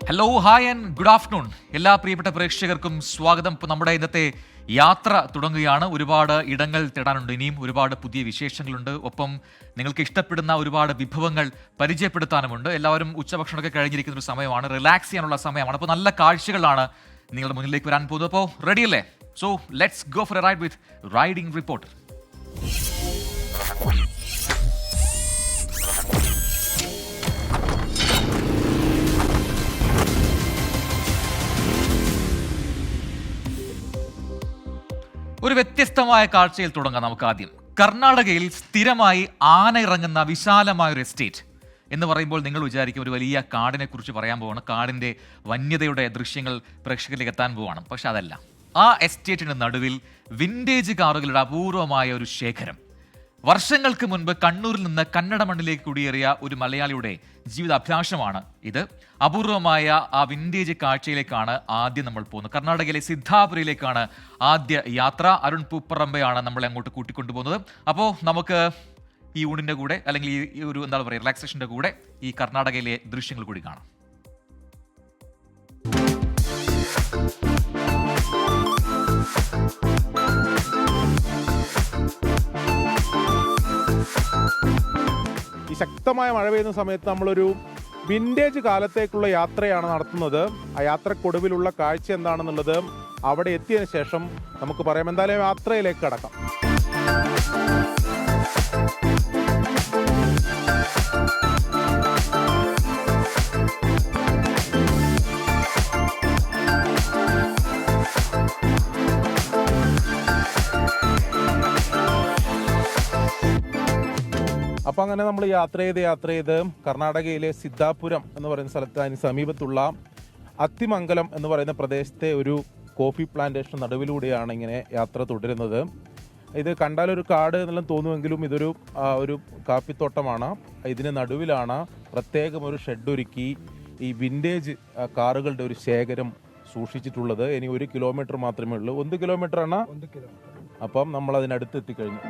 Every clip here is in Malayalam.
Hello hi and good afternoon. എല്ലാ പ്രിയപ്പെട്ട പ്രേക്ഷകർക്കും സ്വാഗതം. ഇപ്പോൾ നമ്മുടെ ഇന്നത്തെ യാത്ര തുടങ്ങുകയാണ്. ഒരുപാട് ഇടങ്ങൾ തേടാനുണ്ട്, ഇനിയും ഒരുപാട് പുതിയ വിശേഷങ്ങളുണ്ട്. ഒപ്പം നിങ്ങൾക്ക് ഇഷ്ടപ്പെടുന്ന ഒരുപാട് വിഭവങ്ങൾ പരിചയപ്പെടുത്താനുമുണ്ട്. എല്ലാവരും ഉച്ചഭക്ഷണമൊക്കെ കഴിഞ്ഞിരിക്കുന്ന ഒരു സമയമാണ്, റിലാക്സ് ചെയ്യാനുള്ള സമയമാണ്. അപ്പോൾ നല്ല കാഴ്ചകളാണ് നിങ്ങളുടെ മുന്നിലേക്ക് വരാൻ പോകുന്നത്. അപ്പോൾ റെഡിയല്ലേ? So let's go for A ride with riding reporter. ഒരു വ്യത്യസ്തമായ കാഴ്ചയിൽ തുടങ്ങാം നമുക്ക് ആദ്യം. കർണാടകയിൽ സ്ഥിരമായി ആന ഇറങ്ങുന്ന വിശാലമായ ഒരു എസ്റ്റേറ്റ് എന്ന് പറയുമ്പോൾ നിങ്ങൾ വിചാരിക്കും ഒരു വലിയ കാടിനെ കുറിച്ച് പറയാൻ പോവാണ്, കാടിൻ്റെ വന്യതയുടെ ദൃശ്യങ്ങൾ പ്രേക്ഷകരിലേക്ക് എത്താൻ പോവാണ്. പക്ഷെ അതല്ല. ആ എസ്റ്റേറ്റിന് നടുവിൽ വിൻറ്റേജ് കാറുകളുടെ അപൂർവമായ ഒരു ശേഖരം. വർഷങ്ങൾക്ക് മുൻപ് കണ്ണൂരിൽ നിന്ന് കന്നഡ മണ്ണിലേക്ക് കുടിയേറിയ ഒരു മലയാളിയുടെ ജീവിതാഭിലാഷമാണ് ഇത്. അപൂർവമായ ആ വിൻറ്റേജ് കാഴ്ചയിലേക്കാണ് ആദ്യം നമ്മൾ പോകുന്നത്. കർണാടകയിലെ സിദ്ധാപുരയിലേക്കാണ് ആദ്യ യാത്ര. അരുൺ പൂപ്പറമ്പയാണ് നമ്മളെ അങ്ങോട്ട് കൂട്ടിക്കൊണ്ടുപോകുന്നത്. അപ്പോൾ നമുക്ക് ഈ ഊണിൻ്റെ കൂടെ, അല്ലെങ്കിൽ ഈ ഒരു എന്താണ് പറയുക, റിലാക്സേഷൻ്റെ കൂടെ ഈ കർണാടകയിലെ ദൃശ്യങ്ങൾ കൂടി കാണാം. ഈ ശക്തമായ മഴ പെയ്യുന്ന സമയത്ത് നമ്മളൊരു വിൻറ്റേജ് കാലത്തേക്കുള്ള യാത്രയാണ് നടത്തുന്നത്. ആ യാത്രക്കൊടുവിലുള്ള കാഴ്ച എന്താണെന്നുള്ളത് അവിടെ എത്തിയതിനു ശേഷം നമുക്ക് പറയാം. എന്തായാലും യാത്രയിലേക്ക് കടക്കാം. അപ്പം അങ്ങനെ നമ്മൾ യാത്ര ചെയ്ത് കർണാടകയിലെ സിദ്ധാപുരം എന്ന് പറയുന്ന സ്ഥലത്ത് അതിന് സമീപത്തുള്ള അത്തിമംഗലം എന്ന് പറയുന്ന പ്രദേശത്തെ ഒരു കോഫി പ്ലാന്റേഷൻ നടുവിലൂടെയാണ് ഇങ്ങനെ യാത്ര തുടരുന്നത്. ഇത് കണ്ടാലൊരു കാട് എന്നെല്ലാം തോന്നുമെങ്കിലും ഇതൊരു കാപ്പിത്തോട്ടമാണ്. ഇതിന് നടുവിലാണ് പ്രത്യേകം ഒരു ഷെഡ് ഒരുക്കി ഈ വിൻറ്റേജ് കാറുകളുടെ ഒരു ശേഖരം സൂക്ഷിച്ചിട്ടുള്ളത്. ഇനി 1 കിലോമീറ്റർ മാത്രമേ ഉള്ളൂ. 1 കിലോമീറ്റർ ആണ്. അപ്പം നമ്മൾ അതിനടുത്ത് എത്തിക്കഴിഞ്ഞു.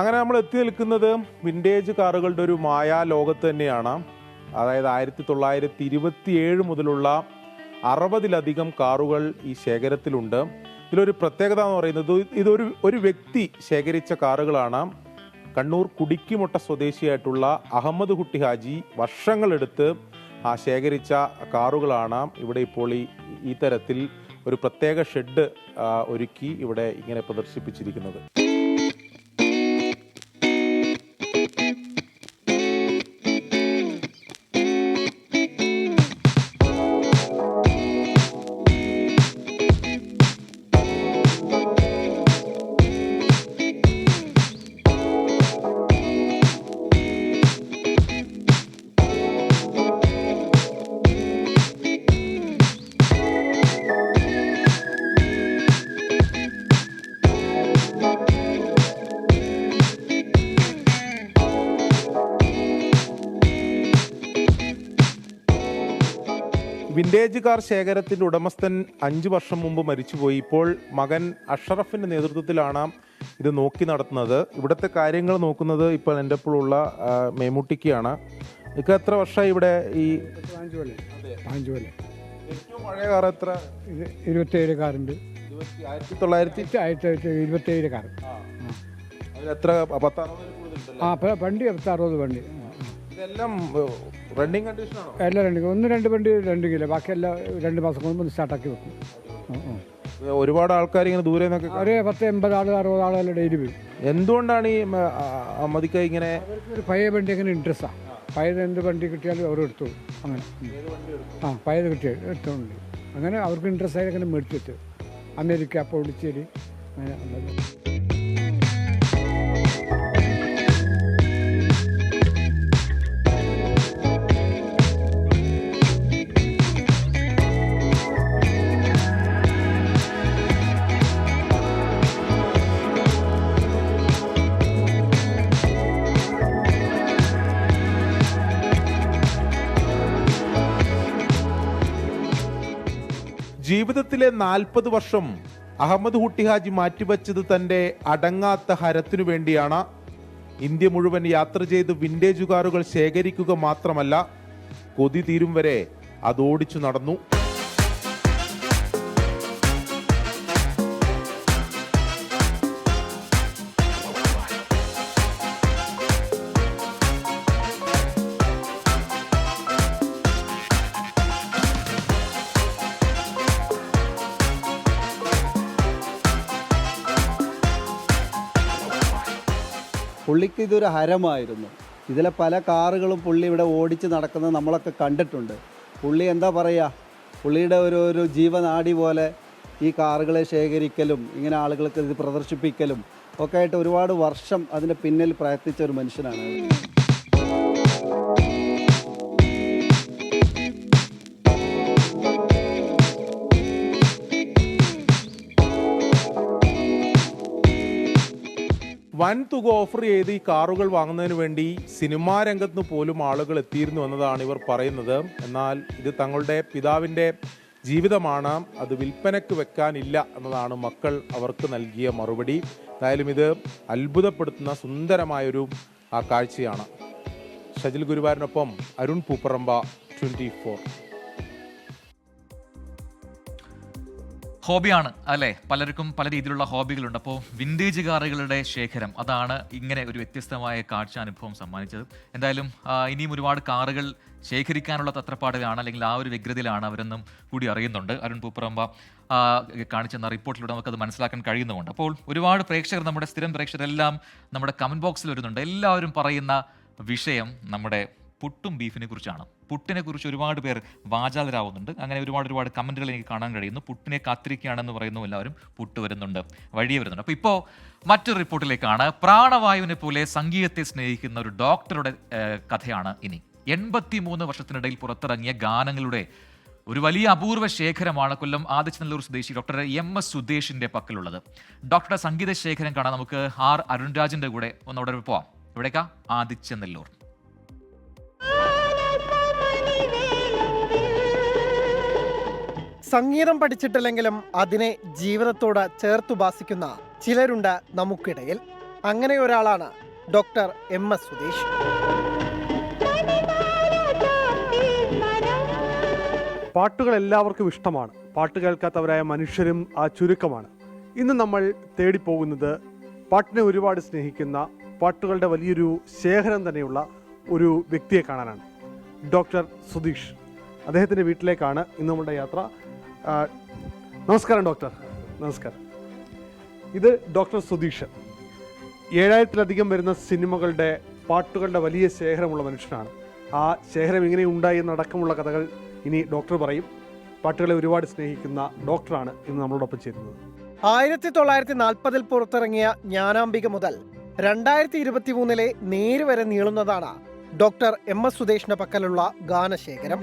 അങ്ങനെ നമ്മൾ എത്തി നിൽക്കുന്നത് വിൻറ്റേജ് കാറുകളുടെ ഒരു മായാ ലോകത്ത് തന്നെയാണ്. അതായത് 1927 മുതലുള്ള 60-ലധികം കാറുകൾ ഈ ശേഖരത്തിലുണ്ട്. ഇതിലൊരു പ്രത്യേകത എന്ന് പറയുന്നത് ഇതൊരു വ്യക്തി ശേഖരിച്ച കാറുകളാണ്. കണ്ണൂർ കുടിക്കുമുട്ട സ്വദേശിയായിട്ടുള്ള അഹമ്മദ് കുട്ടി ഹാജി വർഷങ്ങളെടുത്ത് ശേഖരിച്ച കാറുകളാണ് ഇവിടെ ഇപ്പോൾ ഈ തരത്തിൽ ഒരു പ്രത്യേക ഷെഡ് ഒരുക്കി ഇവിടെ ഇങ്ങനെ പ്രദർശിപ്പിച്ചിരിക്കുന്നത്. വിൻറ്റേജ് കാർ ശേഖരത്തിൻ്റെ ഉടമസ്ഥൻ 5 വർഷം മുമ്പ് മരിച്ചുപോയി. ഇപ്പോൾ മകൻ അഷറഫിൻ്റെ നേതൃത്വത്തിലാണ് ഇത് നോക്കി നടത്തുന്നത്. ഇവിടുത്തെ കാര്യങ്ങൾ നോക്കുന്നത് ഇപ്പോൾ എൻ്റെ ഒപ്പമുള്ള മേമുട്ടിക്കാണ്. ഇതൊക്കെ എത്ര വർഷമായി ഇവിടെ? ഈ 5 കൊല്ലം. ഏറ്റവും പഴയ കാർ എത്ര? 27 കാറുണ്ട്. 1927 കാർ. എത്ര? 10-60 വണ്ടി 60 വണ്ടി. ഇതെല്ലാം റണ്ണിങ് കണ്ടീഷനാണോ? എല്ലാം രണ്ടിങ്. 1-2 വണ്ടി രണ്ടിങ്ങില്ല, ബാക്കിയെല്ലാം 2 മാസം കൊണ്ട് സ്റ്റാർട്ടാക്കി വെക്കും. ഒരുപാട് ആൾക്കാർ ഇങ്ങനെ ദൂരെ നിന്നൊക്കെ ഒരു 10-80 ആൾ 60 ആളെല്ലാം ഡെയിലി വരും. എന്തുകൊണ്ടാണ് ഈ അമ്മദിക്ക ഇങ്ങനെ? ഒരു പഴയ വണ്ടി അങ്ങനെ ഇൻട്രസ്റ്റാണ്. പഴയത് എന്ത് വണ്ടി കിട്ടിയാലും അവർ എടുത്തോളൂ. അങ്ങനെ പഴയത് കിട്ടിയാൽ എടുത്തോണ്ട് അങ്ങനെ അവർക്ക് ഇൻട്രസ്റ്റ് ആയി അങ്ങനെ മേടിച്ചു വെച്ചത്. അമേരിക്ക, പോണ്ടിച്ചേരി അങ്ങനെ ഉള്ളത്. ജീവിതത്തിലെ 40 വർഷം അഹമ്മദ് കുട്ടി ഹാജി മാറ്റിവെച്ചത് തന്റെ അടങ്ങാത്ത ഹരത്തിനു വേണ്ടിയാണ്. ഇന്ത്യ മുഴുവൻ യാത്ര ചെയ്ത് വിന്റേജ് കാറുകൾ ശേഖരിക്കുക മാത്രമല്ല, കൊതി തീരും വരെ അതോടിച്ചു നടന്നു. പുള്ളിക്ക് ഇതൊരു ഹരമായിരുന്നു. ഇതിലെ പല കാറുകളും പുള്ളി ഇവിടെ ഓടിച്ച് നടക്കുന്നത് നമ്മളൊക്കെ കണ്ടിട്ടുണ്ട്. പുള്ളി എന്താ പറയുക, പുള്ളിയുടെ ഒരു ജീവനാടി പോലെ ഈ കാറുകളെ ശേഖരിക്കലും ഇങ്ങനെ ആളുകൾക്ക് ഇത് പ്രദർശിപ്പിക്കലും ഒക്കെ ആയിട്ട് ഒരുപാട് വർഷം അതിൻ്റെ പിന്നിൽ പ്രയത്നിച്ച ഒരു മനുഷ്യനാണ്. വൻ തുക ഓഫർ ചെയ്ത് ഈ കാറുകൾ വാങ്ങുന്നതിന് വേണ്ടി സിനിമാ രംഗത്ത് പോലും ആളുകൾ എത്തിയിരുന്നു എന്നതാണ് ഇവർ പറയുന്നത്. എന്നാൽ ഇത് തങ്ങളുടെ പിതാവിൻ്റെ ജീവിതമാണ്, അത് വിൽപ്പനയ്ക്ക് വെക്കാനില്ല എന്നതാണ് മക്കൾ അവർക്ക് നൽകിയ മറുപടി. എന്തായാലും ഇത് അത്ഭുതപ്പെടുത്തുന്ന സുന്ദരമായൊരു കാഴ്ചയാണ്. ഷജിൽ ഗുരുവായൂരിനൊപ്പം അരുൺ പൂപ്പറമ്പ, 24. ഹോബിയാണ് അല്ലേ, പലർക്കും പല രീതിയിലുള്ള ഹോബികളുണ്ട്. അപ്പോൾ വിൻറ്റേജ് കാറുകളുടെ ശേഖരം അതാണ് ഇങ്ങനെ ഒരു വ്യത്യസ്തമായ കാഴ്ച അനുഭവം സമ്മാനിച്ചത്. എന്തായാലും ഇനിയും ഒരുപാട് കാറുകൾ ശേഖരിക്കാനുള്ള തത്രപ്പാടിലാണ്, അല്ലെങ്കിൽ ആ ഒരു വ്യഗ്രതയിലാണ് അവരെന്നും കൂടി അറിയുന്നുണ്ട്. അരുൺ പൂപ്പറമ്പ കാണിച്ചെന്ന റിപ്പോർട്ടിലൂടെ നമുക്കത് മനസ്സിലാക്കാൻ കഴിയുന്നുമുണ്ട്. അപ്പോൾ ഒരുപാട് പ്രേക്ഷകർ, നമ്മുടെ സ്ഥിരം പ്രേക്ഷകരെല്ലാം നമ്മുടെ കമൻറ്റ് ബോക്സിൽ വരുന്നുണ്ട്. എല്ലാവരും പറയുന്ന വിഷയം നമ്മുടെ പുട്ടും ബീഫിനെ കുറിച്ചാണ്. പുട്ടിനെ കുറിച്ച് ഒരുപാട് പേർ വാചാലരാവുന്നുണ്ട്. അങ്ങനെ ഒരുപാട് കമൻറ്റുകൾ എനിക്ക് കാണാൻ കഴിയുന്നു. പുട്ടിനെ കാത്തിരിക്കുകയാണെന്ന് പറയുന്നു എല്ലാവരും. പുട്ട് വരുന്നുണ്ട്, വഴിയെ വരുന്നുണ്ട്. അപ്പോൾ ഇപ്പോൾ മറ്റൊരു റിപ്പോർട്ടിലേക്കാണ്. പ്രാണവായുവിനെ പോലെ സംഗീതത്തെ സ്നേഹിക്കുന്ന ഒരു ഡോക്ടറുടെ കഥയാണ് ഇനി. 83 വർഷത്തിനിടയിൽ പുറത്തിറങ്ങിയ ഗാനങ്ങളുടെ ഒരു വലിയ അപൂർവ ശേഖരമാണ് കൊല്ലം ആദിച്ചനല്ലൂർ സ്വദേശി ഡോക്ടർ MS സുദേശിൻ്റെ പക്കലുള്ളത്. ഡോക്ടറുടെ സംഗീത ശേഖരം കാണാൻ നമുക്ക് R അരുൺരാജിൻ്റെ കൂടെ ഒന്നോടെ പോവാം. ഇവിടേക്കാ ആദിച്ചനല്ലൂർ. സംഗീതം പഠിച്ചിട്ടില്ലെങ്കിലും അതിനെ ജീവിതത്തോട് ചേർത്തുപാസിക്കുന്ന ചിലരുണ്ട് നമുക്കിടയിൽ. അങ്ങനെ ഒരാളാണ് ഡോക്ടർ MS സുദേശ്. പാട്ടുകൾ എല്ലാവർക്കും ഇഷ്ടമാണ്. പാട്ട് കേൾക്കാത്തവരായ മനുഷ്യരും ചുരുക്കമാണ്. ഇന്ന് നമ്മൾ തേടിപ്പോകുന്നത് പാട്ടിനെ ഒരുപാട് സ്നേഹിക്കുന്ന, പാട്ടുകളുടെ വലിയൊരു ശേഖരം തന്നെയുള്ള ഒരു വ്യക്തിയെ കാണാനാണ്. ഡോക്ടർ സുധീഷ്. അദ്ദേഹത്തിൻ്റെ വീട്ടിലേക്കാണ് ഇന്ന് നമ്മുടെ യാത്ര. നമസ്കാരം ഡോക്ടർ. നമസ്കാരം. ഇത് ഡോക്ടർ സുധീഷ്. 7000-ലധികം വരുന്ന സിനിമകളുടെ പാട്ടുകളുടെ വലിയ ശേഖരമുള്ള മനുഷ്യനാണ്. ആ ശേഖരം എങ്ങനെ ഉണ്ടായി എന്നടക്കമുള്ള കഥകൾ ഇനി ഡോക്ടർ പറയും. പാട്ടുകളെ ഒരുപാട് സ്നേഹിക്കുന്ന ഡോക്ടറാണ് ഇന്ന് നമ്മളോടൊപ്പം ചേരുന്നത്. 1940-ൽ പുറത്തിറങ്ങിയ ജ്ഞാനാംബിക മുതൽ 2023-ലെ നേര് വരെ നീളുന്നതാണ് ഡോക്ടർ MS സുദേശിന്റെ പക്കലുള്ള ഗാനശേഖരം.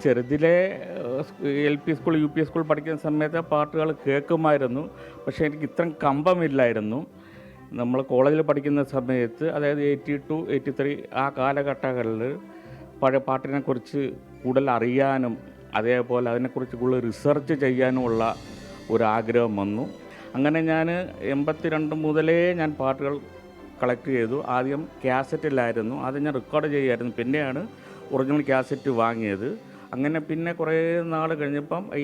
ചെറുതിലെ LP സ്കൂൾ UP സ്കൂൾ പഠിക്കുന്ന സമയത്ത് പാട്ടുകൾ കേൾക്കുമായിരുന്നു. പക്ഷേ എനിക്ക് ഇത്രയും കമ്പമില്ലായിരുന്നു. നമ്മൾ കോളേജിൽ പഠിക്കുന്ന സമയത്ത്, അതായത് 82, 83 ആ കാലഘട്ടങ്ങളിൽ പഴയ പാട്ടിനെക്കുറിച്ച് കൂടുതൽ അറിയാനും അതേപോലെ അതിനെക്കുറിച്ച് കൂടുതൽ റിസർച്ച് ചെയ്യാനുമുള്ള ഒരാഗ്രഹം വന്നു. അങ്ങനെ ഞാൻ 82 മുതലേ ഞാൻ പാട്ടുകൾ കളക്ട് ചെയ്തു. ആദ്യം കാസറ്റിലായിരുന്നു, ആദ്യം ഞാൻ റെക്കോർഡ് ചെയ്യുമായിരുന്നു. പിന്നെയാണ് ഒറിജിനൽ കാസറ്റ് വാങ്ങിയത്. അങ്ങനെ പിന്നെ കുറേ നാൾ കഴിഞ്ഞപ്പം ഈ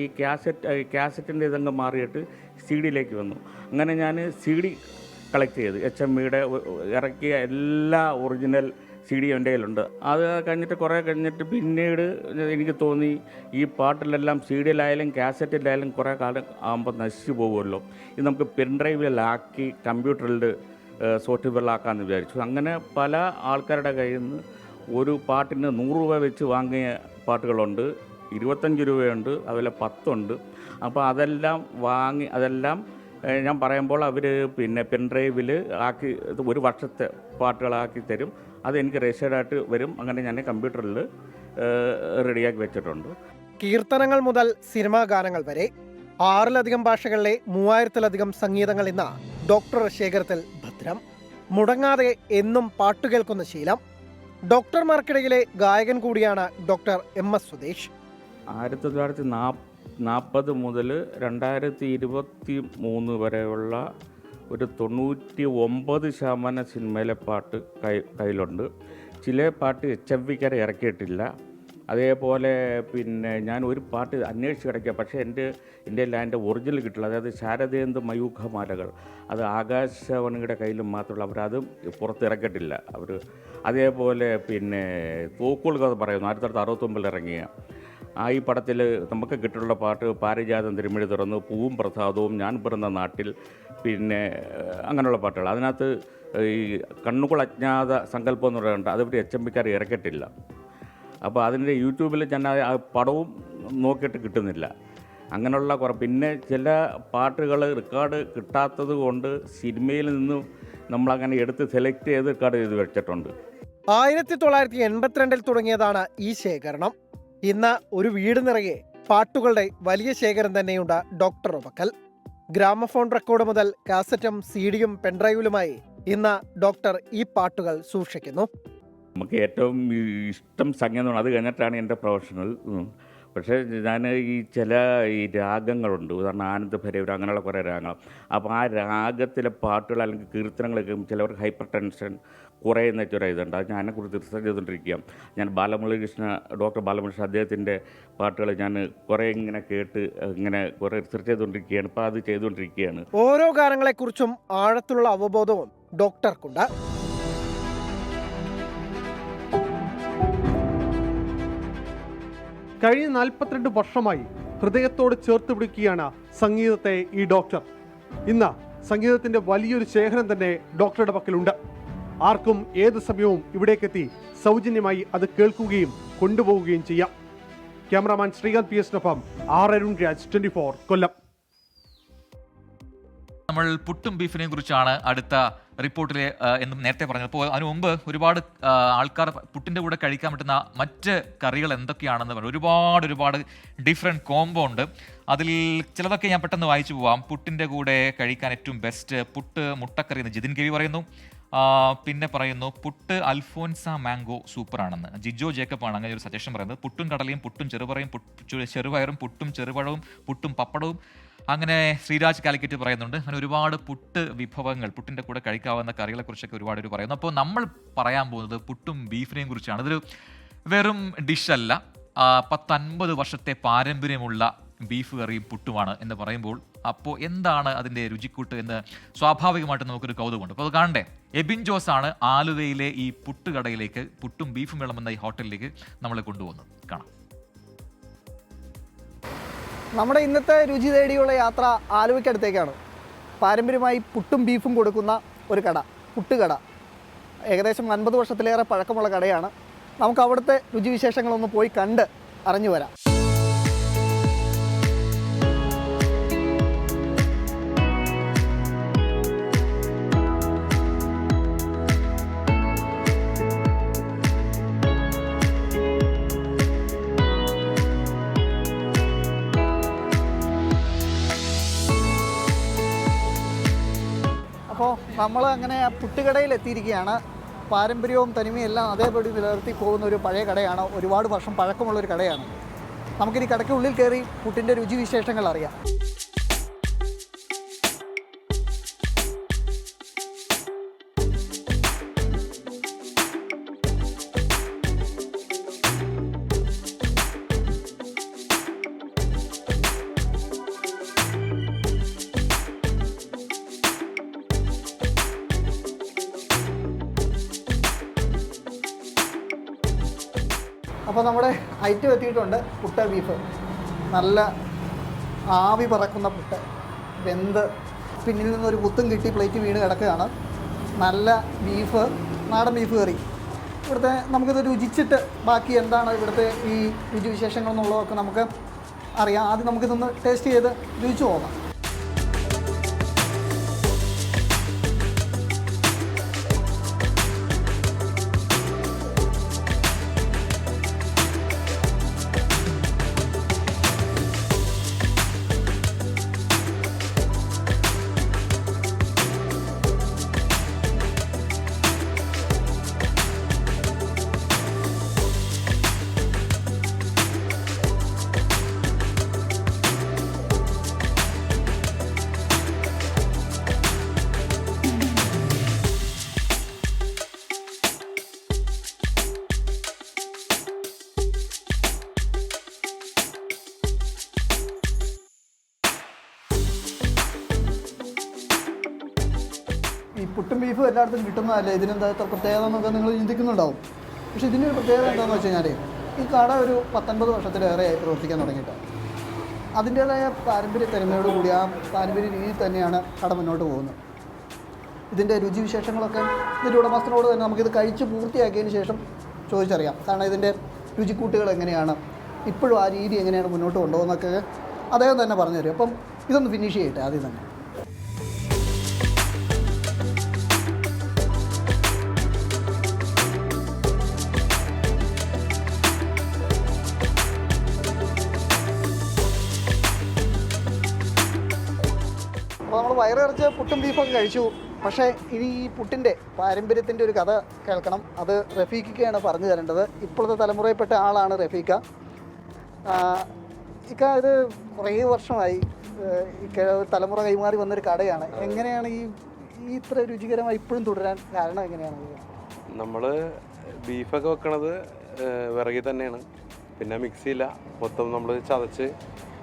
കാസറ്റിൻ്റെ ഇതങ്ങ് മാറിയിട്ട് CD-യിലേക്ക് വന്നു. അങ്ങനെ ഞാൻ CD കളക്ട് ചെയ്ത് HMVയുടെ ഇറക്കിയ എല്ലാ ഒറിജിനൽ CD എൻ്റെ കയ്യിലുണ്ട്. അത് കുറേ കഴിഞ്ഞിട്ട് പിന്നീട് എനിക്ക് തോന്നി ഈ പാട്ടിലെല്ലാം CD-യിലായാലും കാസറ്റിലായാലും കുറേ കാലം ആകുമ്പോൾ നശിച്ചു പോകുമല്ലോ, ഇത് നമുക്ക് പെൻഡ്രൈവിലാക്കി കമ്പ്യൂട്ടറിൽ സോഫ്റ്റ്വെയറിലാക്കാമെന്ന് വിചാരിച്ചു. അങ്ങനെ പല ആൾക്കാരുടെ കയ്യിൽ നിന്ന് ഒരു പാട്ടിന് 100 രൂപ വെച്ച് വാങ്ങിയ പാട്ടുകളുണ്ട്. 25 രൂപയുണ്ട്, അതുപോലെ 10 ഉണ്ട്. അപ്പോൾ അതെല്ലാം വാങ്ങി അതെല്ലാം ഞാൻ പറയുമ്പോൾ അവർ പിന്നെ പെൻഡ്രൈവിൽ ആക്കി 1 വർഷത്തെ പാട്ടുകളാക്കി തരും. അതെനിക്ക് രജിസ്റ്റേർഡായിട്ട് വരും. അങ്ങനെ ഞാൻ കമ്പ്യൂട്ടറിൽ റെഡിയാക്കി വെച്ചിട്ടുണ്ട്. കീർത്തനങ്ങൾ മുതൽ സിനിമാ ഗാനങ്ങൾ വരെ 6-ലധികം ഭാഷകളിലെ 3000-ലധികം സംഗീതങ്ങൾ ഇന്ന് ഡോക്ടർ ശേഖരത്തിൽ ഭദ്രം. മുടങ്ങാതെ എന്നും പാട്ടു കേൾക്കുന്ന ശീലം. ഡോക്ടർമാർക്കിടയിലെ ഗായകൻ കൂടിയാണ് ഡോക്ടർ MS സുദേശ്. 1940 മുതൽ 2023 വരെയുള്ള ഒരു 99% സിനിമയിലെ പാട്ട് കയ്യിലുണ്ട്. ചില പാട്ട് HFV ഇറക്കിയിട്ടില്ല. അതേപോലെ പിന്നെ ഞാൻ ഒരു പാട്ട് അന്വേഷിച്ച് കിടക്കുക, പക്ഷേ എൻ്റെ ഒറിജിനൽ കിട്ടില്ല. അതായത് ശാരദേന്ദു മയൂഖമാലകൾ, അത് ആകാശവാണിയുടെ കയ്യിലും മാത്രമുള്ള അവരത് പുറത്തിറക്കിയിട്ടില്ല അവർ. അതേപോലെ പിന്നെ തോക്കുകൾ കഥ പറയുന്നു, 1969 ഇറങ്ങിയ ഈ പടത്തിൽ നമുക്ക് കിട്ടിയിട്ടുള്ള പാട്ട് പാരിജാതം തിരുമിഴി തുറന്നു, പൂവും പ്രസാദവും, ഞാൻ പിറന്ന നാട്ടിൽ, പിന്നെ അങ്ങനെയുള്ള പാട്ടുകൾ. അതിനകത്ത് ഈ കണ്ണുകൾ അജ്ഞാത സങ്കല്പം എന്ന് പറയുന്നുണ്ട്, അതിവിടെ HMV ഇറക്കിയിട്ടില്ല. അപ്പോൾ അതിൻ്റെ യൂട്യൂബിൽ ഞാൻ ആ പടവും നോക്കിയിട്ട് കിട്ടുന്നില്ല. അങ്ങനെയുള്ള പിന്നെ ചില പാട്ടുകൾ റെക്കോർഡ് കിട്ടാത്തത് കൊണ്ട് സിനിമയിൽ നിന്നും നമ്മളങ്ങനെ എടുത്ത് സെലക്ട് ചെയ്ത് റെക്കോർഡ് ചെയ്ത് വെച്ചിട്ടുണ്ട്. 1982 തുടങ്ങിയതാണ് ഈ ശേഖരണം. ഇന്ന് ഒരു വീട് നിറയെ പാട്ടുകളുടെ വലിയ ശേഖരം തന്നെയുണ്ട് ഡോക്ടർ പക്കൽ. ഗ്രാമഫോൺ റെക്കോർഡ് മുതൽ കാസറ്റും CD-യും പെൻഡ്രൈവിലുമായി ഇന്ന് ഡോക്ടർ ഈ പാട്ടുകൾ സൂക്ഷിക്കുന്നു. നമുക്ക് ഏറ്റവും ഇഷ്ടം സംഗീതമാണ്, അത് കഴിഞ്ഞിട്ടാണ് എൻ്റെ പ്രൊഫഷണൽ. പക്ഷേ ഞാൻ ചില രാഗങ്ങളുണ്ട്, ഉദാഹരണം ആനന്ദഭൈരവി, അങ്ങനെയുള്ള കുറേ രാഗങ്ങൾ. അപ്പോൾ ആ രാഗത്തിലെ പാട്ടുകൾ അല്ലെങ്കിൽ കീർത്തനങ്ങളൊക്കെ ചിലവർക്ക് ഹൈപ്പർ ടെൻഷൻ കുറയുന്ന ഒരു ഇതുണ്ട്. അത് ഞാൻ അതിനെക്കുറിച്ച് റിസർച്ച് ചെയ്തുകൊണ്ടിരിക്കുകയാണ്. ഞാൻ ഡോക്ടർ ബാലമുരളികൃഷ്ണ അദ്ദേഹത്തിൻ്റെ പാട്ടുകൾ ഞാൻ കുറേ ഇങ്ങനെ കേട്ട് ഇങ്ങനെ കുറേ റിസർച്ച് ചെയ്തുകൊണ്ടിരിക്കുകയാണ്. ഇപ്പോൾ അത് ചെയ്തുകൊണ്ടിരിക്കുകയാണ്. ഓരോ ഗാനങ്ങളെക്കുറിച്ചും ആഴത്തിലുള്ള അവബോധവും ഡോക്ടർക്കുണ്ട്. കഴിഞ്ഞ 42 വർഷമായി ഹൃദയത്തോട് ചേർത്ത് പിടിക്കുകയാണ് സംഗീതത്തെ ഈ ഡോക്ടർ. ഇന്ന് സംഗീതത്തിൻ്റെ വലിയൊരു ശേഖരം തന്നെ ഡോക്ടറുടെ പക്കലുണ്ട്. ആർക്കും ഏത് സമയവും ഇവിടേക്കെത്തി സൗജന്യമായി അത് കേൾക്കുകയും കൊണ്ടുപോവുകയും ചെയ്യാം. ക്യാമറാമാൻ ശ്രീകാന്ത് PS-നൊപ്പം അരുൺ രാജ്, 24 കൊല്ലം. നമ്മൾ പുട്ടും ബീഫിനെയും കുറിച്ചാണ് അടുത്ത റിപ്പോർട്ടിൽ എന്നും നേരത്തെ പറഞ്ഞത്. അപ്പോൾ അതിനു മുമ്പ് ഒരുപാട് ആൾക്കാർ പുട്ടിൻ്റെ കൂടെ കഴിക്കാൻ പറ്റുന്ന മറ്റ് കറികൾ എന്തൊക്കെയാണെന്ന് പറഞ്ഞു. ഒരുപാട് ഡിഫറെൻറ്റ് കോംബോ ഉണ്ട്. അതിൽ ചിലതൊക്കെ ഞാൻ പെട്ടെന്ന് വായിച്ചു പോവാം. പുട്ടിൻ്റെ കൂടെ കഴിക്കാൻ ഏറ്റവും ബെസ്റ്റ് പുട്ട് മുട്ടക്കറി എന്ന് ജിതിൻ കെവി പറയുന്നു. പിന്നെ പറയുന്നു പുട്ട് അൽഫോൻസ മാംഗോ സൂപ്പറാണെന്ന് ജിജോ ജേക്കബാണ് അങ്ങനെ ഒരു സജഷൻ പറയുന്നത്. പുട്ടും കടലയും പുട്ടും ചെറുപയറും പുട്ടും ചെറുപഴവും പുട്ടും പപ്പടവും. അങ്ങനെ ശ്രീരാജ് കാലിക്കറ്റ് പറയുന്നുണ്ട്. അങ്ങനെ ഒരുപാട് പുട്ട് വിഭവങ്ങൾ, പുട്ടിൻ്റെ കൂടെ കഴിക്കാവുന്ന കറികളെക്കുറിച്ചൊക്കെ ഒരുപാട് പറയുന്നു. അപ്പോൾ നമ്മൾ പറയാൻ പോകുന്നത് പുട്ടും ബീഫിനെയും കുറിച്ചാണ്. ഇതൊരു വെറും ഡിഷല്ല, 50-50 വർഷത്തെ പാരമ്പര്യമുള്ള ബീഫ് കറിയും പുട്ടുമാണ് എന്ന് പറയുമ്പോൾ അപ്പോൾ എന്താണ് അതിൻ്റെ രുചിക്കൂട്ട് എന്ന് സ്വാഭാവികമായിട്ട് നമുക്കൊരു കൗതുകമുണ്ട്. അപ്പോൾ അത് കാണണ്ടേ. എബിൻ ജോസ് ആണ് ആലുവയിലെ ഈ പുട്ടുകടയിലേക്ക്, പുട്ടും ബീഫും വിളമ്പുന്ന ഈ ഹോട്ടലിലേക്ക് നമ്മളെ കൊണ്ടുപോകുന്നത്. കാണാം. നമ്മുടെ ഇന്നത്തെ രുചി തേടിയുള്ള യാത്ര ആലുവയ്ക്കടുത്തേക്കാണ്. പാരമ്പര്യമായി പുട്ടും ബീഫും കൊടുക്കുന്ന ഒരു കട, പുട്ടുകട. ഏകദേശം 50 വർഷത്തിലേറെ പഴക്കമുള്ള കടയാണ്. നമുക്ക് അവിടുത്തെ രുചിവിശേഷങ്ങളൊന്ന് പോയി കണ്ട് അറിഞ്ഞു വരാം. അപ്പോൾ നമ്മൾ അങ്ങനെ പുട്ടുകടയിൽ എത്തിയിരിക്കുകയാണ്. പാരമ്പര്യവും തനിമയും എല്ലാം അതേപടി നിലനിർത്തി പോകുന്ന ഒരു പഴയ കടയാണ്. ഒരുപാട് വർഷം പഴക്കമുള്ളൊരു കടയാണ്. നമുക്കിനി കടയ്ക്കുള്ളിൽ കയറി പുട്ടിൻ്റെ രുചിവിശേഷങ്ങൾ അറിയാം. അപ്പോൾ നമ്മുടെ ഐറ്റം എത്തിയിട്ടുണ്ട്. പുട്ട് ബീഫ്, നല്ല ആവി പറക്കുന്ന പുട്ട്, വെന്ത് പിന്നിൽ നിന്നൊരു കുത്തും കിട്ടി പ്ലേറ്റ് വീണ് കിടക്കുകയാണ്. നല്ല ബീഫ്, നാടൻ ബീഫ് കറി, ഇവിടുത്തെ നമുക്കിത് രുചിച്ചിട്ട് ബാക്കി എന്താണ് ഇവിടുത്തെ ഈ രുചിവിശേഷങ്ങൾ എന്നുള്ളതൊക്കെ നമുക്ക് അറിയാം. ആദ്യം നമുക്കിതൊന്ന് ടേസ്റ്റ് ചെയ്ത് രുചിച്ച് പോകാം. ഈ പുട്ടും ബീഫും എല്ലായിടത്തും കിട്ടുന്നതല്ലേ, ഇതിനെന്താ പ്രത്യേകത എന്നൊക്കെ നിങ്ങൾ ചിന്തിക്കുന്നുണ്ടാവും. പക്ഷേ ഇതിൻ്റെ ഒരു പ്രത്യേകത എന്താണെന്ന് വെച്ച് കഴിഞ്ഞാൽ ഈ കട ഒരു 19 വർഷത്തിലേറെയായി പ്രവർത്തിക്കാൻ തുടങ്ങിയിട്ട് അതിൻ്റേതായ പാരമ്പര്യ തനിമയോട് കൂടി ആ പാരമ്പര്യ രീതിയിൽ തന്നെയാണ് കട മുന്നോട്ട് പോകുന്നത്. ഇതിൻ്റെ രുചിവിശേഷങ്ങളൊക്കെ ഇതിൻ്റെ ഉടമസ്ഥനോട് തന്നെ നമുക്കിത് കഴിച്ച് പൂർത്തിയാക്കിയതിന് ശേഷം ചോദിച്ചറിയാം. കാരണം ഇതിൻ്റെ രുചിക്കൂട്ടുകൾ എങ്ങനെയാണ്, ഇപ്പോഴും ആ രീതി എങ്ങനെയാണ് മുന്നോട്ട് കൊണ്ടുപോകുന്നതൊക്കെ അദ്ദേഹം തന്നെ പറഞ്ഞു തരും. അപ്പം ഇതൊന്ന് ഫിനിഷ് ചെയ്യട്ടെ ആദ്യം തന്നെ. അപ്പോൾ നമ്മൾ വയറിറച്ച് പുട്ടും ബീഫൊക്കെ കഴിച്ചു. പക്ഷേ ഇനി ഈ പുട്ടിൻ്റെ പാരമ്പര്യത്തിൻ്റെ ഒരു കഥ കേൾക്കണം. അത് റഫീഖയ്ക്കാണ് പറഞ്ഞു തരേണ്ടത്. ഇപ്പോഴത്തെ തലമുറയിൽപ്പെട്ട ആളാണ് റഫീഖ. ഇത് കുറേ വർഷമായി തലമുറ കൈമാറി വന്നൊരു കടയാണ്. എങ്ങനെയാണ് ഈ ഇത്ര രുചികരമായി ഇപ്പോഴും തുടരാൻ കാരണം എങ്ങനെയാണ്? നമ്മൾ ബീഫൊക്കെ വെക്കണത് വിറകിൽ തന്നെയാണ്, പിന്നെ മിക്സിയില്ല, മൊത്തം നമ്മൾ ചതച്ച്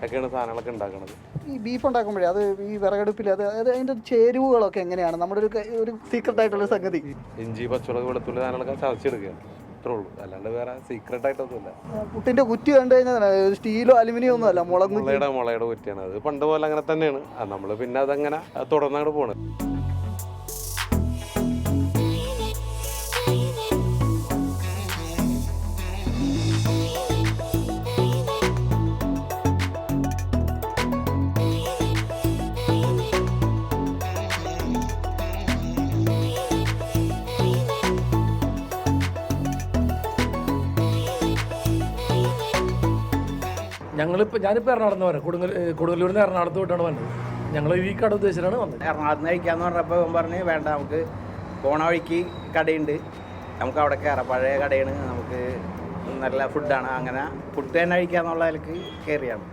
ഒക്കെയാണ് സാധനങ്ങളൊക്കെ ഉണ്ടാക്കുന്നത്. ഈ ബീഫ് ഉണ്ടാക്കുമ്പോഴേ അത് ഈ വിറകടുപ്പിൽ അതിൻ്റെ ചേരുവകളൊക്കെ എങ്ങനെയാണ്? നമ്മുടെ ഒരു സീക്രട്ട് ആയിട്ടുള്ള സംഗതി, ഇഞ്ചി, പച്ചമുളക്, വെളുത്തുള്ളി സാധനങ്ങളൊക്കെ ചതച്ചെടുക്കുകയാണ്. അത്രേ ഉള്ളൂ, അല്ലാണ്ട് വേറെ സീക്രട്ട് ആയിട്ടൊന്നുമില്ല. പുട്ടിൻ്റെ കുറ്റി കണ്ടു കഴിഞ്ഞാൽ സ്റ്റീലോ അലുമിനിയോ ഒന്നും അല്ല, മുളയുടെ കുറ്റിയാണ്. അത് പണ്ട് പോലെ അങ്ങനെ തന്നെയാണ്. നമ്മൾ പിന്നെ അതങ്ങനെ തുടർന്നങ്ങോട്ട് പോകണം. ഞാനിപ്പോൾ എറണാകുളത്ത് വരാം, കൊടുങ്ങല്ലൂരിൽ നിന്ന് എറണാകുളത്ത് പോയിട്ടാണ് വന്നത്. ഞങ്ങൾ ഈ കട ഉദ്ദേശിച്ചാണ് വന്നത്. എറണാകുളത്ത് നിന്ന് കഴിക്കാമെന്ന് പറഞ്ഞപ്പോൾ പറഞ്ഞ് വേണ്ട, നമുക്ക് പോണ വഴിക്ക് കടയുണ്ട്, നമുക്ക് അവിടെ കയറാം, പഴയ കടയാണ്, നമുക്ക് നല്ല ഫുഡാണ്, അങ്ങനെ ഫുഡ് തന്നെ കഴിക്കാമെന്നുള്ള നിലക്ക് കയറിയാണ്.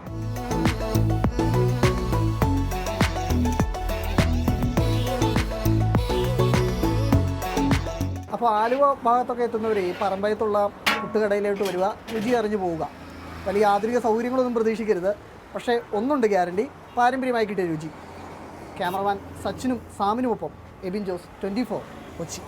അപ്പോൾ ആലുവ ഭാഗത്തൊക്കെ എത്തുന്നവർ ഈ പറമ്പയത്തുള്ള പുട്ടുകടയിലോട്ട് വരിക, രുചി അറിഞ്ഞു പോവുക. വലിയ ആധുനിക സൗകര്യങ്ങളൊന്നും പ്രതീക്ഷിക്കരുത്. പക്ഷേ ഒന്നുണ്ട് ഗ്യാരണ്ടി, പാരമ്പര്യമായി കിട്ടിയ രുചി. ക്യാമറമാൻ സച്ചിനും സാമിനുമൊപ്പം എബിൻ ജോസ്, 24 കൊച്ചി.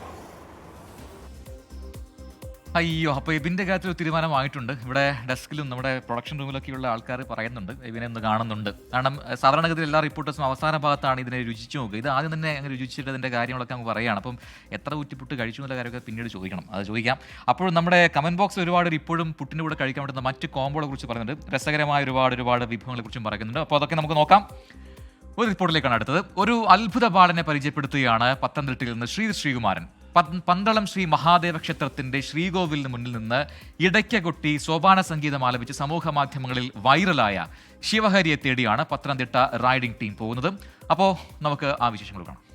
അയ്യോ, അപ്പോൾ എബിൻ്റെ കാര്യത്തിൽ ഒരു തീരുമാനമായിട്ടുണ്ട്. ഇവിടെ ഡെസ്കിലും നമ്മുടെ പ്രൊഡക്ഷൻ റൂമിലൊക്കെയുള്ള ആൾക്കാർ പറയുന്നുണ്ട്, എബിനെ ഒന്ന് കാണുന്നുണ്ട്. കാരണം സാധാരണഗതിയിൽ എല്ലാ റിപ്പോർട്ടേഴ്സും അവസാന ഭാഗത്താണ് ഇതിനെ രുചിച്ച് നോക്കുക. ഇത് ആദ്യം തന്നെ അങ്ങനെ രുചിച്ചിട്ട് അതിൻ്റെ കാര്യങ്ങളൊക്കെ നമുക്ക് പറയുകയാണ്. അപ്പം എത്ര കുറ്റിപ്പുട്ട് കഴിച്ചു എന്നുള്ള കാര്യമൊക്കെ പിന്നീട് ചോദിക്കണം, അത് ചോദിക്കാം. അപ്പോഴും നമ്മുടെ കമൻറ്റ് ബോക്സിൽ ഒരുപാട് ഇപ്പോഴും പുട്ടിൻ്റെ കൂടെ കഴിക്കാൻ പറ്റുന്ന മറ്റ് കോമ്പോളെ കുറിച്ച് പറയുന്നുണ്ട്. രസകരമായ ഒരുപാട് വിഭവങ്ങളെ കുറിച്ചും പറയുന്നുണ്ട്. അപ്പോൾ അതൊക്കെ നമുക്ക് നോക്കാം. ഒരു റിപ്പോർട്ടിലേക്കാണ് അടുത്തത്. ഒരു അത്ഭുത ബാലനെ പരിചയപ്പെടുത്തുകയാണ് പത്തനംതിട്ടയിൽ നിന്ന് ശ്രീകുമാരൻ. പന്തളം ശ്രീ മഹാദേവ ക്ഷേത്രത്തിന്റെ ശ്രീകോവിലിന് മുന്നിൽ നിന്ന് ഇടയ്ക്ക കൊട്ടി സോപാന സംഗീതം ആലപിച്ച് സമൂഹ മാധ്യമങ്ങളിൽ വൈറലായ ശിവഹരിയെ തേടിയാണ് പത്തനംതിട്ട റൈഡിംഗ് ടീം പോകുന്നത്. അപ്പോൾ നമുക്ക് ആ വിശേഷങ്ങൾ കാണാം.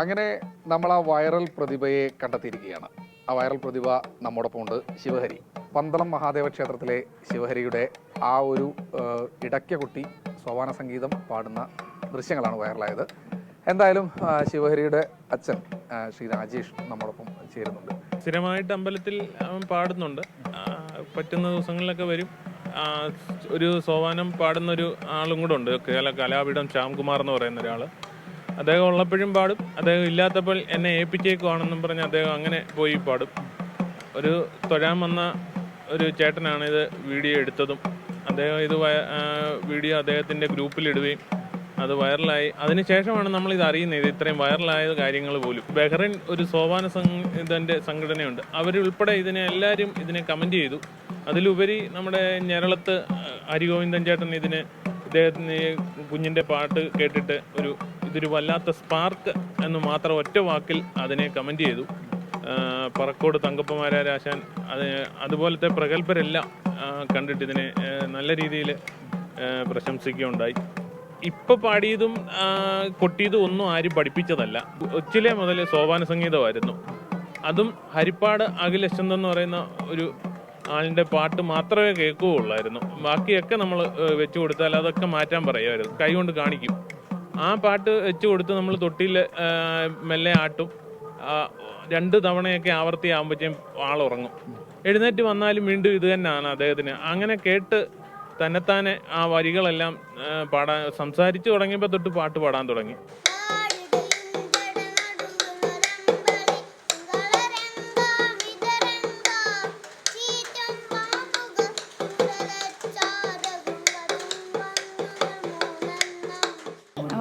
അങ്ങനെ നമ്മൾ ആ വൈറൽ പ്രതിഭയെ കണ്ടെത്തിയിരിക്കുകയാണ്. ആ വൈറൽ പ്രതിഭ നമ്മോടൊപ്പം ഉണ്ട്, ശിവഹരി. പന്തളം മഹാദേവ ക്ഷേത്രത്തിലെ ശിവഹരിയുടെ ആ ഒരു ഇടയ്ക്കുട്ടി സോപാന സംഗീതം പാടുന്ന ദൃശ്യങ്ങളാണ് വൈറലായത്. എന്തായാലും ശിവഹരിയുടെ അച്ഛൻ ശ്രീ രാജേഷ് നമ്മോടൊപ്പം ചേരുന്നുണ്ട്. സ്ഥിരമായിട്ട് അമ്പലത്തിൽ അവൻ പാടുന്നുണ്ട്. പറ്റുന്ന ദിവസങ്ങളിലൊക്കെ വരും. ഒരു സോപാനം പാടുന്നൊരു ആളും കൂടെ ഉണ്ട്, കലാപീഠം ശ്യാംകുമാർ എന്ന് പറയുന്ന ഒരാൾ. അദ്ദേഹം ഉള്ളപ്പോഴും പാടും, അദ്ദേഹം ഇല്ലാത്തപ്പോൾ എന്നെ ഏൽപ്പിച്ചേക്കുവാണെന്നും പറഞ്ഞ് അദ്ദേഹം അങ്ങനെ പോയി പാടും. ഒരു തൊഴാൻ വന്ന ഒരു ചേട്ടനാണ് ഇത് വീഡിയോ എടുത്തതും. അദ്ദേഹം ഇത് വീഡിയോ അദ്ദേഹത്തിൻ്റെ ഗ്രൂപ്പിലിടുകയും അത് വൈറലായി. അതിനുശേഷമാണ് നമ്മളിത് അറിയുന്നത്, ഇത് ഇത്രയും വൈറലായ കാര്യങ്ങൾ പോലും. ബഹ്റൈൻ ഒരു സോപാന ഇതിൻ്റെ സംഘടനയുണ്ട്, അവരുൾപ്പെടെ എല്ലാവരും ഇതിനെ കമൻറ്റ് ചെയ്തു. അതിലുപരി നമ്മുടെ ഞരളത്ത് ഹരിഗോവിന്ദൻ ചേട്ടൻ ഇദ്ദേഹത്തിന് കുഞ്ഞിൻ്റെ പാട്ട് കേട്ടിട്ട് ഇതൊരു വല്ലാത്ത സ്പാർക്ക് എന്ന് മാത്രം ഒറ്റ വാക്കിൽ അതിനെ കമൻറ്റ് ചെയ്തു. പറക്കോട് തങ്കപ്പമാരാശാൻ അതുപോലത്തെ പ്രഗത്ഭരെല്ലാം കണ്ടിട്ട് ഇതിനെ നല്ല രീതിയിൽ പ്രശംസിക്കുകയുണ്ടായി. ഇപ്പോൾ പാടിയതും കൊട്ടിയതും ഒന്നും ആരും പഠിപ്പിച്ചതല്ല, കൊച്ചിലെ മുതൽ സോപാന സംഗീതമായിരുന്നു. അതും ഹരിപ്പാട് അഖിലചന്ദ് എന്ന് പറയുന്ന ഒരു ആളിൻ്റെ പാട്ട് മാത്രമേ കേൾക്കുകയുള്ളായിരുന്നു. ബാക്കിയൊക്കെ നമ്മൾ വെച്ച് കൊടുത്താൽ അതൊക്കെ മാറ്റാൻ പറയുമായിരുന്നു, കൈകൊണ്ട് കാണിക്കും. ആ പാട്ട് വെച്ച് കൊടുത്ത് നമ്മൾ തൊട്ടിയിൽ മെല്ലെ ആട്ടും. 2 തവണയൊക്കെ ആവർത്തിയാകുമ്പോഴത്തേക്കും ആളുറങ്ങും. എഴുന്നേറ്റ് വന്നാലും വീണ്ടും ഇത് തന്നെയാണ് അദ്ദേഹത്തിന്. അങ്ങനെ കേട്ട് തന്നെത്താനെ ആ വരികളെല്ലാം സംസാരിച്ചു തുടങ്ങിയപ്പോൾ തൊട്ട് പാട്ട് പാടാൻ തുടങ്ങി.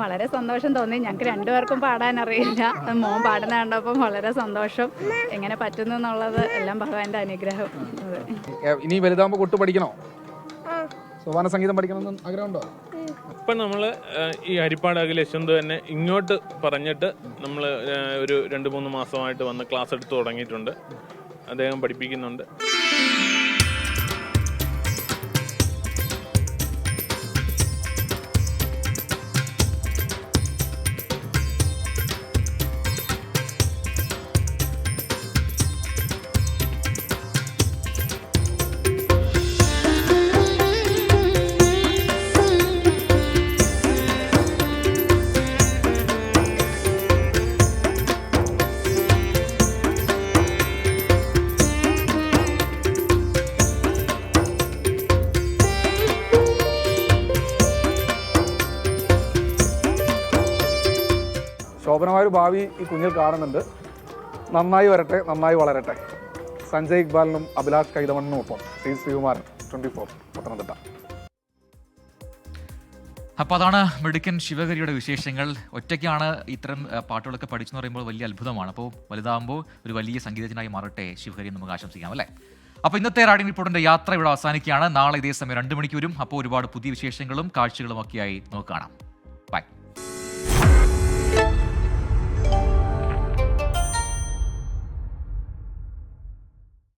വളരെ സന്തോഷം തോന്നി. ഞങ്ങൾക്ക് 2 പേർക്കും പാടാൻ അറിയില്ല. മോൻ പാടുന്ന കണ്ടപ്പം വളരെ സന്തോഷം. എങ്ങനെ പറ്റുന്നു എന്നുള്ളത് എല്ലാം ഭഗവാന്റെ അനുഗ്രഹം. ഇനി വലുതാകുമ്പോൾ കൊട്ട് പഠിക്കണോ? സോപാന സംഗീതം പഠിക്കണമെന്ന് ആഗ്രഹമുണ്ടോ? ഇപ്പം നമ്മൾ ഈ ഹരിപ്പാട് അഖിലചന്ദ് തന്നെ ഇങ്ങോട്ട് പറഞ്ഞിട്ട് നമ്മൾ ഒരു 2-3 മാസമായിട്ട് വന്ന് ക്ലാസ് എടുത്ത് തുടങ്ങിയിട്ടുണ്ട്. അദ്ദേഹം പഠിപ്പിക്കുന്നുണ്ട്. ശോഭനമായൊരു ഭാവി ഈ കുഞ്ഞിൽ കാണുന്നുണ്ട്. നന്നായി വരട്ടെ, നന്നായി വളരട്ടെ. സഞ്ജയ് ഇക്ബാലിനും അഭിലാഷ് കൈതമണ്ണിനും ഒപ്പം ശ്രീകുമാരൻ, 24 പത്തനംതിട്ട. അപ്പോൾ അതാണ് മിടുക്കൻ ശിവഹരിയുടെ വിശേഷങ്ങൾ. ഒറ്റയ്ക്കാണ് ഇത്തരം പാട്ടുകളൊക്കെ പഠിച്ചെന്ന് പറയുമ്പോൾ വലിയ അത്ഭുതമാണ്. അപ്പോൾ വലുതാകുമ്പോൾ ഒരു വലിയ സംഗീതജ്ഞനായി മാറട്ടെ ശിവഹരി നമുക്ക് ആശംസിക്കാം, അല്ലേ? അപ്പോൾ ഇന്നത്തെ റാഡിംഗ് റിപ്പോർട്ടിൻ്റെ യാത്ര ഇവിടെ അവസാനിക്കുകയാണ്. നാളെ ഇതേ സമയം 2 മണിക്ക് വരും. അപ്പോൾ ഒരുപാട് പുതിയ വിശേഷങ്ങളും കാഴ്ചകളും ഒക്കെയായി നമുക്ക് കാണാം. ബൈ.